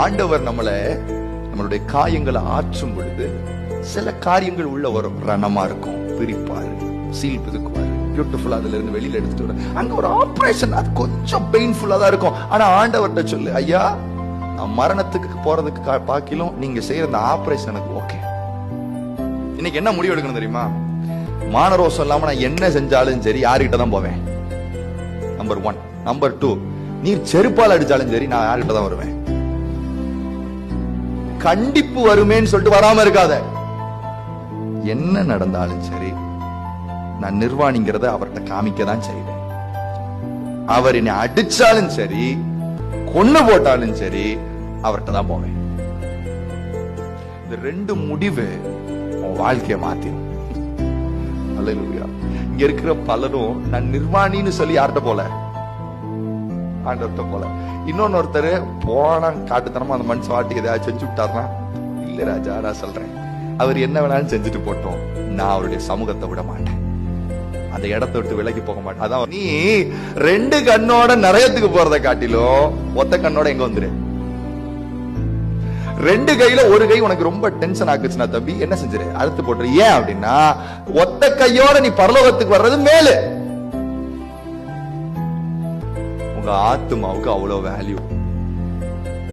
ஆண்டவர் நம்மளுடைய காயங்களை ஆற்றும் பொழுது சில காரியங்கள் உள்ள வரும். ரணமா இருக்கும், பிரிப்பாரு, சீல் பிதுக்குவாரு, பியூட்டிஃபுல்லா அதுல இருந்து வெளியில எடுத்துட்டு வர. அங்க ஒரு ஆபரேஷன், அது கொஞ்சம் பெயின்ஃபுல்லா தான் இருக்கும். ஆனா ஆண்டவர்கிட்ட சொல்லு, ஐயா நான் மரணத்துக்கு போறதுக்கு பாக்கிலும் நீங்க செய்யற அந்த ஆபரேஷன் எனக்கு ஓகே. இன்னைக்கு என்ன முடிவு எடுக்கணும் தெரியுமா? மானரோசம் இல்லாம நான் என்ன செஞ்சாலும் சரி யாருகிட்ட தான் போவேன். நம்பர் 1. நம்பர் 2, நீ செருப்பால் அடிச்சாலும் சரி நான் யாருகிட்ட தான் வருவேன். கண்டிப்பு வருமேன்னு சொல்லிட்டு வராம இருக்காத. என்ன நடந்தாலும் சரி நான் நிர்வாணிங்கிறத அவர்கிட்ட காமிக்க தான் செய்வேன். அவர் என்னை அடிச்சாலும் சரி கொன்னு போட்டாலும் சரி அவர்கிட்ட தான் போவேன். இந்த 2 முடிவு உன் வாழ்க்கையை மாத்திடும். அல்லேலூயா. இங்க இருக்கிற பலரும் நான் நிர்வாணின்னு சொல்லி யார்கிட்ட போல? ஆண்டவர்கிட்ட போல. இன்னொருத்தர் போனா காட்டுத்தனமா அந்த மனுஷன் வாட்டி ஏதாவது செஞ்சு விட்டாருன்னா, இல்ல ராஜா நான் சொல்றேன் அவர் என்ன வேணாலும் செஞ்சுட்டு போட்டோம், நான் அவருடைய சமூகத்தை விட மாட்டேன், அந்த இடத்தை விட்டு விலகி போக மாட்டேன். அதான் நீ 2 கண்ணோட நிறையத்துக்கு போறதை காட்டிலும் ஒத்த கண்ணோட எங்க வந்துரு. 2 கையில ஒரு கை உனக்கு ரொம்ப டென்ஷன் ஆக்குச்சுன்னா தம்பி என்ன செஞ்சிரு, அறுத்து போட்டுரு. ஏன் அப்படின்னா ஒத்த கையோட நீ பரலோகத்துக்கு வர்றது மேலு. உங்க ஆத்துமாவுக்கு அவ்வளவு வேல்யூ.